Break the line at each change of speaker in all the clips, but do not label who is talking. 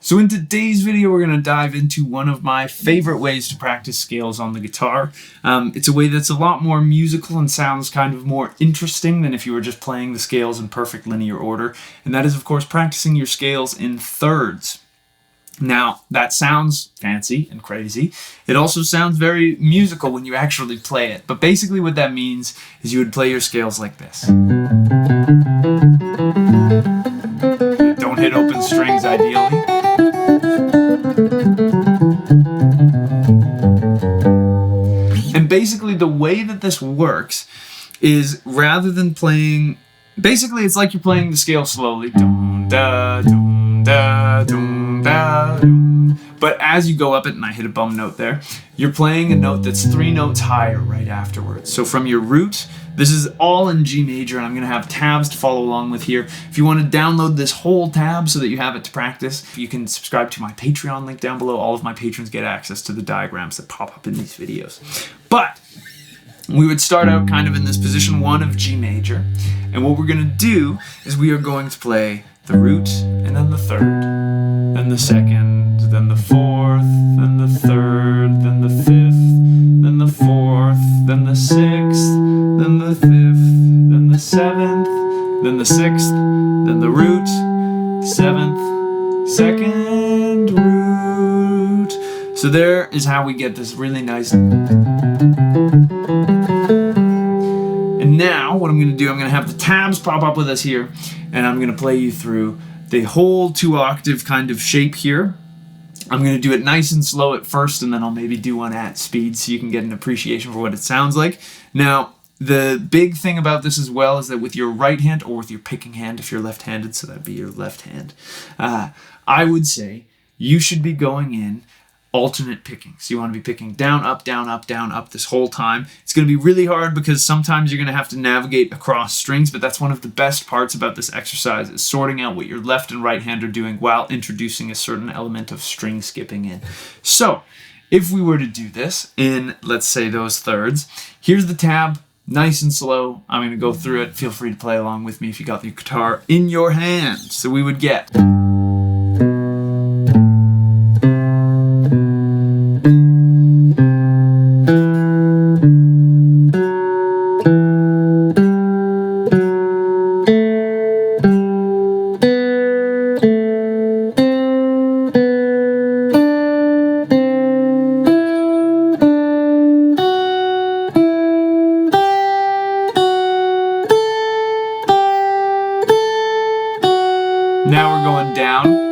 So in today's video, we're going to dive into one of my favorite ways to practice scales on the guitar. It's a way that's a lot more musical and sounds kind of more interesting than if you were just playing the scales in perfect linear order. And that is, of course, practicing your scales in thirds. Now, that sounds fancy and crazy. It also sounds very musical when you actually play it. But basically what that means is you would play your scales like this. Don't hit open strings, ideally. And basically the way that this works is rather than playing, basically it's like you're playing the scale slowly. Dum, da, dum, da, dum, da, dum. But as you go up it, and I hit a bum note there, you're playing a note that's 3 notes higher right afterwards. So from your root, this is all in G major, and I'm going to have tabs to follow along with here. If you want to download this whole tab so that you have it to practice, you can subscribe to my Patreon link down below. All of my patrons get access to the diagrams that pop up in these videos. But we would start out kind of in this position 1 of G major, and what we're going to do is we are going to play the root, and then the third, then the second, then the fourth, then the third, then the fifth, then the fourth, then the sixth, then the fifth, then the seventh, then the sixth, then the root, seventh, second root. So there is how we get this really nice. And now what I'm going to do, I'm going to have the tabs pop up with us here, and I'm going to play you through the whole 2-octave kind of shape here. I'm going to do it nice and slow at first, and then I'll maybe do one at speed so you can get an appreciation for what it sounds like. Now, the big thing about this as well is that with your right hand, or with your picking hand if you're left-handed, so that'd be your left hand, I would say you should be going in alternate picking. So you want to be picking down, up, down, up, down, up this whole time. It's going to be really hard because sometimes you're going to have to navigate across strings, but that's one of the best parts about this exercise is sorting out what your left and right hand are doing while introducing a certain element of string skipping in. So if we were to do this in, let's say, those thirds, here's the tab, nice and slow. I'm going to go through it. Feel free to play along with me if you got the guitar in your hand. So we would get... Now we're going down.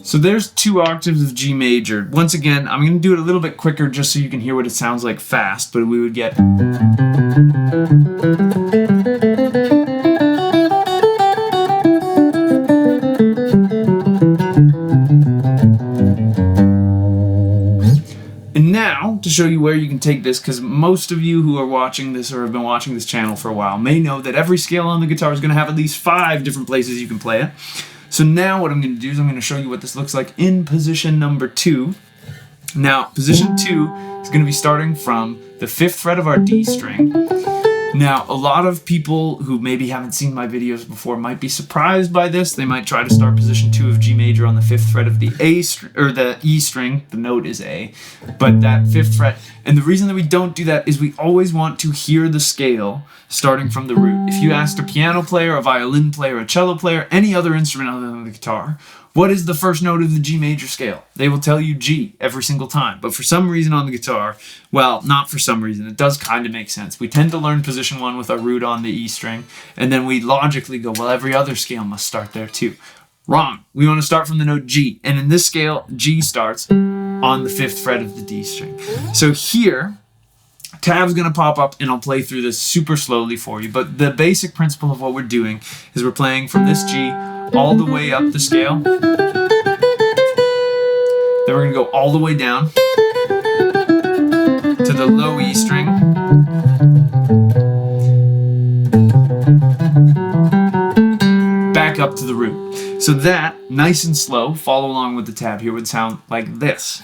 So there's 2 octaves of G major. Once again, I'm going to do it a little bit quicker just so you can hear what it sounds like fast, but we would get... And now, to show you where you can take this, because most of you who are watching this or have been watching this channel for a while may know that every scale on the guitar is going to have at least 5 different places you can play it. So now what I'm going to do is I'm going to show you what this looks like in position number 2. Now, position 2 is going to be starting from the 5th fret of our D string. Now, a lot of people who maybe haven't seen my videos before might be surprised by this. They might try to start position 2 of G major on the 5th fret of the the E string. The note is A, but that 5th fret. And the reason that we don't do that is we always want to hear the scale starting from the root. If you asked a piano player, a violin player, a cello player, any other instrument other than the guitar, what is the first note of the G major scale? They will tell you G every single time. But for some reason on the guitar, well, not for some reason, it does kind of make sense. We tend to learn position 1 with our root on the E string, and then we logically go, well, every other scale must start there too. Wrong. We want to start from the note G. And in this scale, G starts on the 5th fret of the D string. So here, tab's going to pop up, and I'll play through this super slowly for you. But the basic principle of what we're doing is we're playing from this G all the way up the scale. Then we're going to go all the way down to to the low E string. Back up to the root. So that, nice and slow, follow along with the tab here, would sound like this.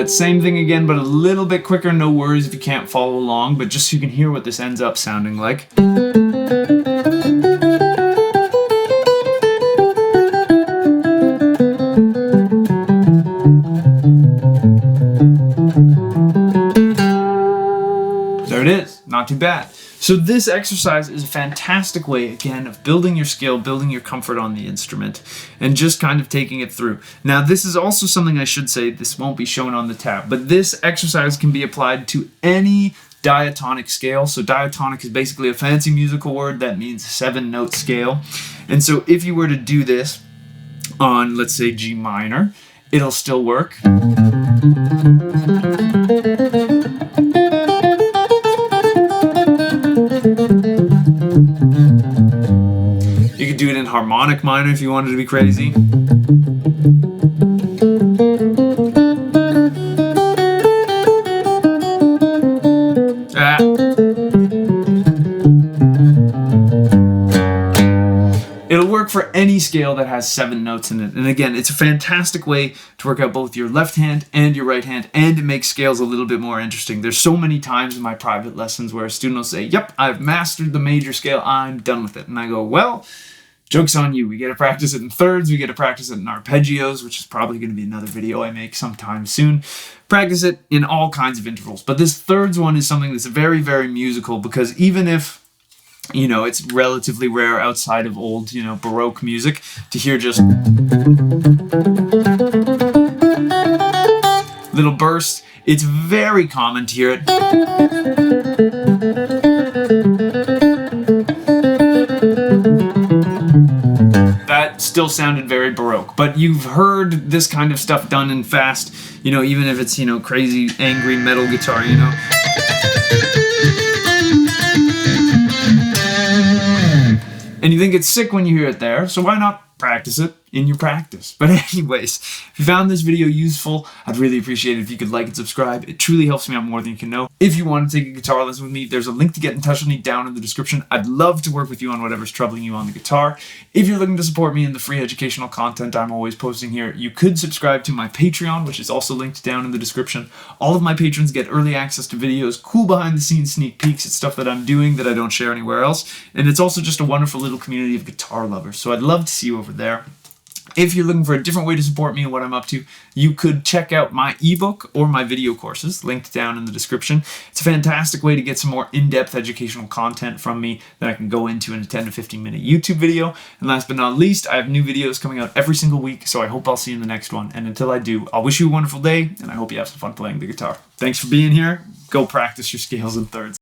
Same thing again, but a little bit quicker. No worries if you can't follow along, but just so you can hear what this ends up sounding like. There it is. Not too bad. So this exercise is a fantastic way, again, of building your skill, building your comfort on the instrument, and just kind of taking it through. Now, this is also something I should say, this won't be shown on the tab, but this exercise can be applied to any diatonic scale. So diatonic is basically a fancy musical word that means 7-note scale. And so if you were to do this on, let's say, G minor, it'll still work. You could do it in harmonic minor if you wanted to be crazy. It'll work for any scale that has 7 notes in it. And again, it's a fantastic way to work out both your left hand and your right hand, and to make scales a little bit more interesting. There's so many times in my private lessons where a student will say, yep, I've mastered the major scale, I'm done with it. And I go, well, joke's on you. We get to practice it in thirds, we get to practice it in arpeggios, which is probably going to be another video I make sometime soon. Practice it in all kinds of intervals. But this thirds one is something that's very, very musical, because even if, you know, it's relatively rare outside of old, you know, Baroque music to hear just little bursts. It's very common to hear it. That still sounded very Baroque, but you've heard this kind of stuff done in fast, you know, even if it's, you know, crazy, angry metal guitar, you know. And you think it's sick when you hear it there, so why not practice it in your practice? But anyways, if you found this video useful, I'd really appreciate it if you could like and subscribe. It truly helps me out more than you can know. If you want to take a guitar lesson with me, there's a link to get in touch with me down in the description. I'd love to work with you on whatever's troubling you on the guitar. If you're looking to support me in the free educational content I'm always posting here, you could subscribe to my Patreon, which is also linked down in the description. All of my patrons get early access to videos, cool behind-the-scenes sneak peeks at stuff that I'm doing that I don't share anywhere else, and it's also just a wonderful little community of guitar lovers, so I'd love to see you over there. If you're looking for a different way to support me and what I'm up to, you could check out my ebook or my video courses, linked down in the description. It's a fantastic way to get some more in-depth educational content from me that I can go into in a 10 to 15 minute YouTube video. And last but not least, I have new videos coming out every single week, so I hope I'll see you in the next one. And until I do, I'll wish you a wonderful day, and I hope you have some fun playing the guitar. Thanks for being here. Go practice your scales and thirds.